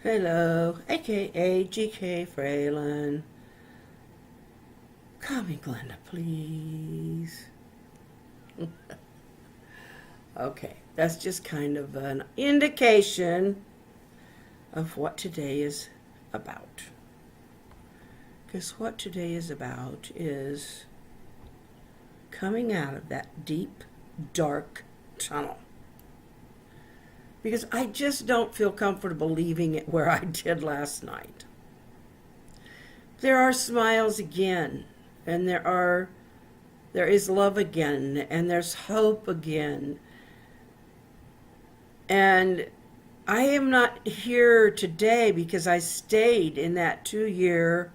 Hello, aka GK Fralin. Call me Glenda, please. Okay, that's just kind of an indication of what today is about. Because what today is about is coming out of that deep, dark tunnel. Because I just don't feel comfortable leaving it where I did last night. There are smiles again, and there is love again, and there's hope again. And I am not here today because I stayed in that 2-year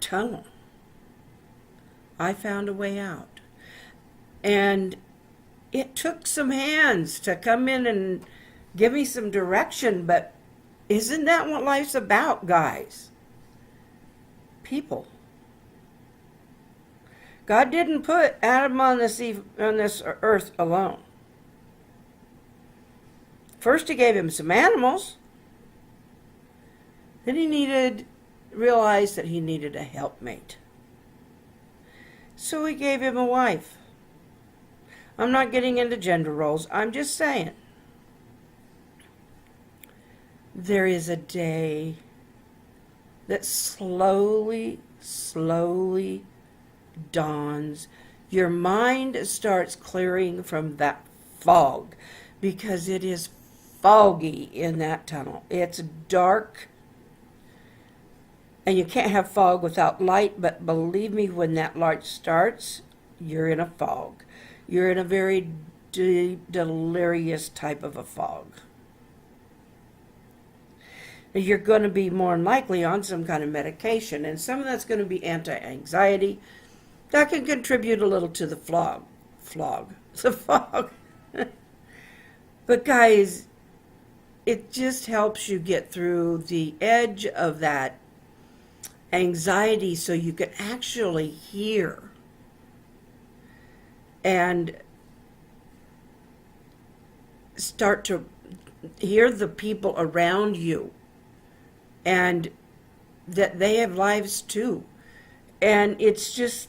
tunnel. I found a way out. And it took some hands to come in and give me some direction, but isn't that what life's about, guys? People. God didn't put Adam on this earth alone. First he gave him some animals. Then he realized that he needed a helpmate. So he gave him a wife. I'm not getting into gender roles. I'm just saying. There is a day that slowly dawns. Your mind starts clearing from that fog because it is foggy in that tunnel. It's dark. And you can't have fog without light, but believe me, when that light starts, you're in a fog. You're in a very delirious type of a fog. You're going to be more than likely on some kind of medication, and some of that's going to be anti-anxiety. That can contribute a little to the the fog. But guys, it just helps you get through the edge of that anxiety so you can actually hear and start to hear the people around you and that they have lives too. And it's just,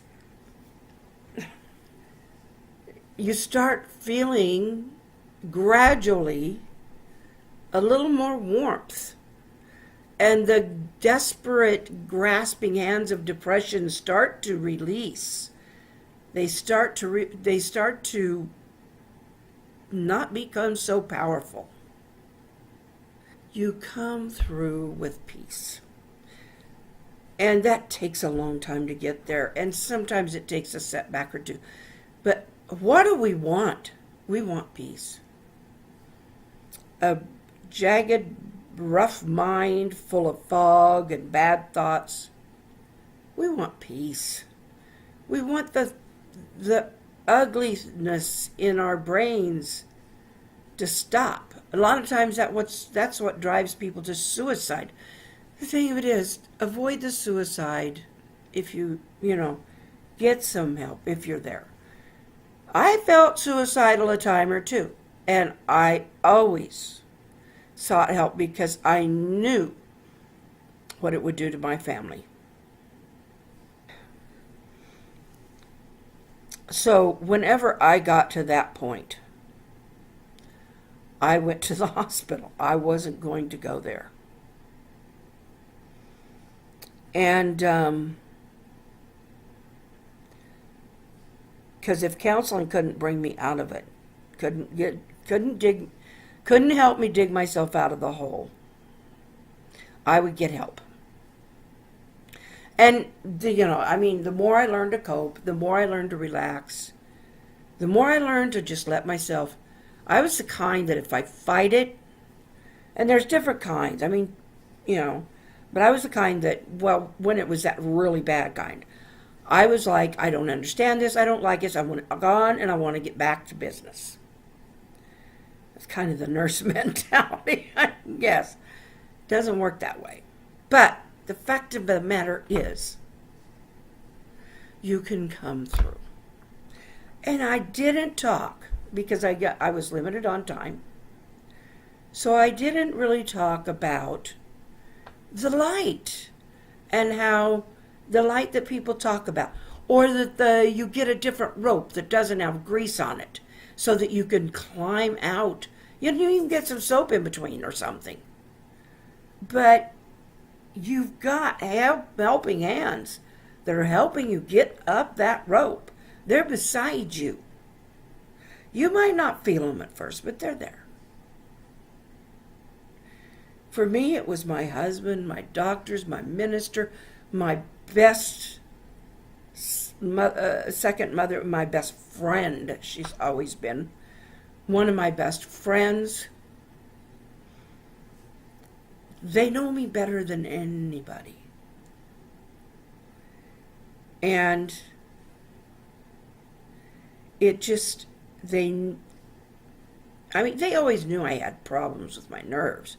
you start feeling gradually a little more warmth. And the desperate, grasping hands of depression start to release. They start to not become so powerful. You come through with peace. And that takes a long time to get there. And sometimes it takes a setback or two. But what do we want? We want peace. A jagged, rough mind full of fog and bad thoughts. We want peace. We want the ugliness in our brains to stop. A lot of times that's what drives people to suicide. The thing of it is, avoid the suicide if you get some help if you're there. I felt suicidal a time or two, and I always sought help because I knew what it would do to my family. So whenever I got to that point, I went to the hospital. I wasn't going to go there. And because if counseling couldn't bring me out of it, couldn't help me dig myself out of the hole, I would get help. And, the more I learned to cope, the more I learned to relax, the more I learned to just let myself. I was the kind that if I fight it, and there's different kinds, but I was the kind that, when it was that really bad kind, I was like, I don't understand this, I don't like this, I want it gone, and I want to get back to business. That's kind of the nurse mentality, I guess. Doesn't work that way. But the fact of the matter is, you can come through. And I didn't talk because I was limited on time. So I didn't really talk about the light and how the light that people talk about, or that you get a different rope that doesn't have grease on it so that you can climb out. You even get some soap in between or something. But you've got helping hands that are helping you get up that rope. They're beside you. You might not feel them at first, but they're there. For me, it was my husband, my doctors, my minister, my best second mother, my best friend. She's always been one of my best friends. They know me better than anybody. And it just, they always knew I had problems with my nerves.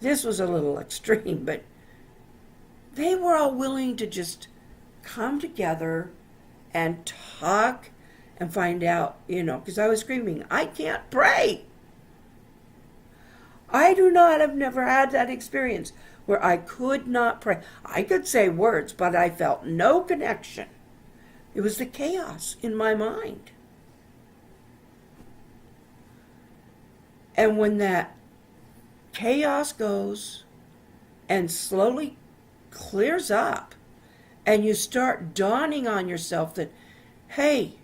This was a little extreme, but they were all willing to just come together and talk and find out, because I was screaming, I can't pray. I have never had that experience where I could not pray. I could say words, but I felt no connection. It was the chaos in my mind. And when that chaos goes and slowly clears up, and you start dawning on yourself that, hey,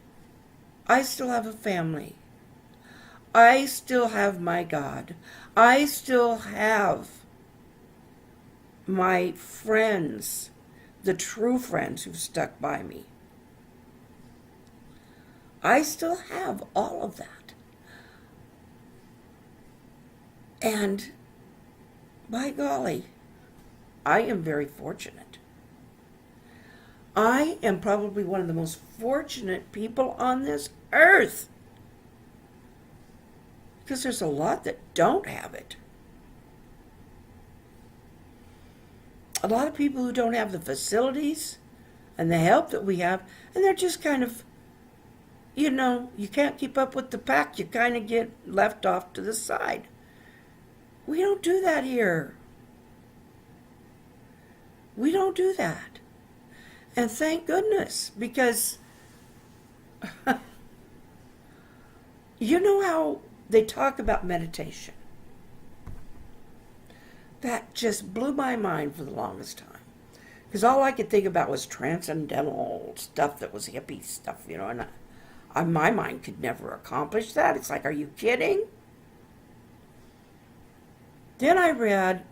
I still have a family. I still have my God. I still have my friends, the true friends who've stuck by me. I still have all of that. And by golly, I am very fortunate. I am probably one of the most fortunate people on this earth. Because there's a lot that don't have it. A lot of people who don't have the facilities and the help that we have, and they're just kind of, you can't keep up with the pack. You kind of get left off to the side. We don't do that here. We don't do that. And thank goodness, because you know how they talk about meditation? That just blew my mind for the longest time. Because all I could think about was transcendental stuff that was hippie stuff, and my mind could never accomplish that. It's like, are you kidding? Then I read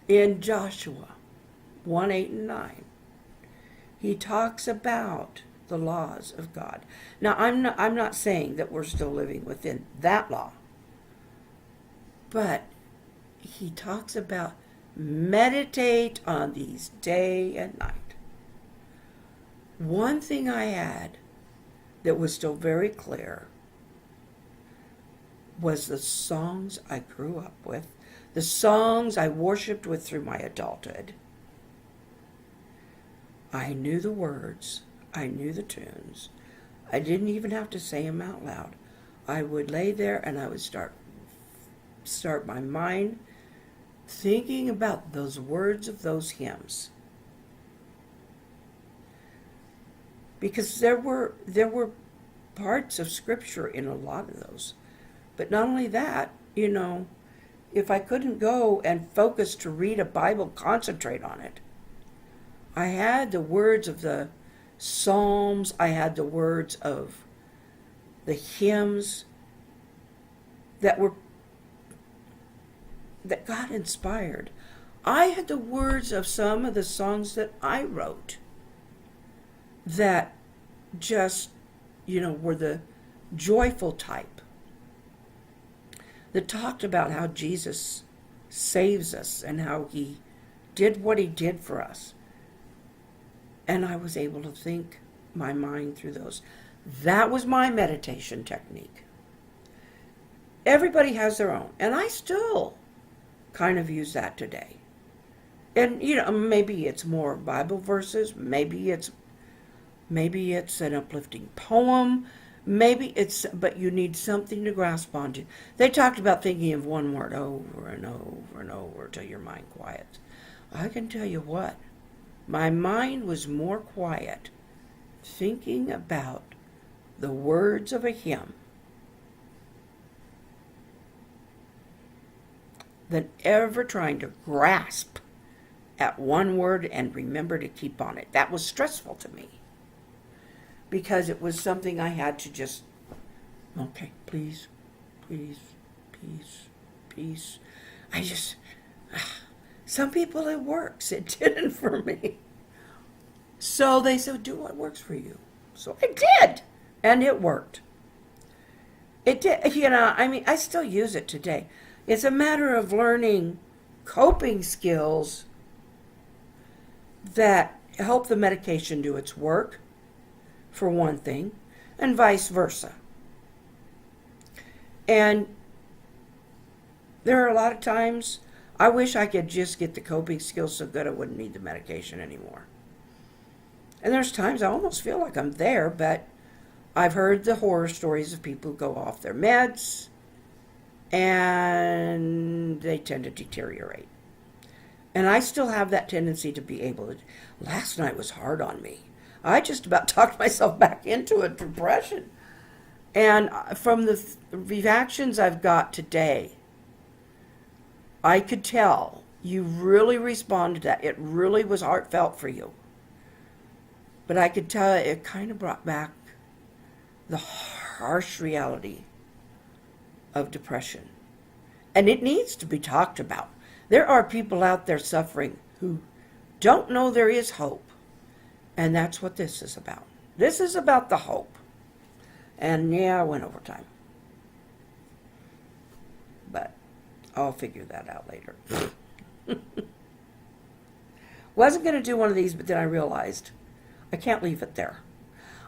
in Joshua 1, 8, and 9, he talks about the laws of God. Now, I'm not saying that we're still living within that law, but he talks about meditate on these day and night. One thing I had that was still very clear was the songs I grew up with, the songs I worshiped with through my adulthood. I knew the words. I knew the tunes. I didn't even have to say them out loud. I would lay there and I would start my mind thinking about those words of those hymns. Because there were parts of Scripture in a lot of those. But not only that, if I couldn't go and focus to read a Bible, concentrate on it, I had the words of the Psalms, I had the words of the hymns that God inspired. I had the words of some of the songs that I wrote that just, were the joyful type, that talked about how Jesus saves us and how he did what he did for us. And I was able to think my mind through those. That was my meditation technique. Everybody has their own, and I still kind of use that today. And, maybe it's more Bible verses, maybe it's an uplifting poem, Maybe it's, but you need something to grasp onto. They talked about thinking of one word over and over and over till your mind quiets. I can tell you what, my mind was more quiet thinking about the words of a hymn than ever trying to grasp at one word and remember to keep on it. That was stressful to me because it was something I had to just, okay, please, please, peace, peace. I just, some people it works. It didn't for me. So they said, do what works for you. So I did, and it worked. It did, I mean, I still use it today. It's a matter of learning coping skills that help the medication do its work, for one thing, and vice versa. And there are a lot of times I wish I could just get the coping skills so good I wouldn't need the medication anymore. And there's times I almost feel like I'm there, but I've heard the horror stories of people who go off their meds and they tend to deteriorate. And I still have that tendency to be able to. Last night was hard on me. I just about talked myself back into a depression. And from the reactions I've got today, I could tell you really responded to that. It really was heartfelt for you. But I could tell it kind of brought back the harsh reality of depression. And it needs to be talked about. There are people out there suffering who don't know there is hope. And that's what this is about. This is about the hope. And yeah, I went over time. But I'll figure that out later. Wasn't going to do one of these, but then I realized I can't leave it there.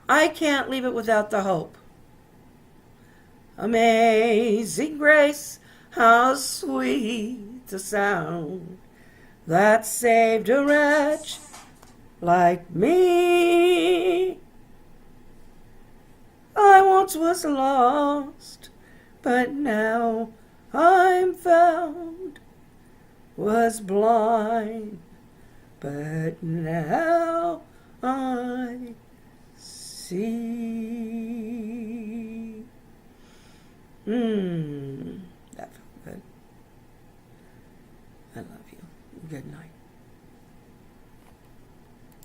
I can't leave it without the hope. Amazing grace, how sweet the sound that saved a wretch like me. I once was lost, but now I'm found. Was blind, but now I see.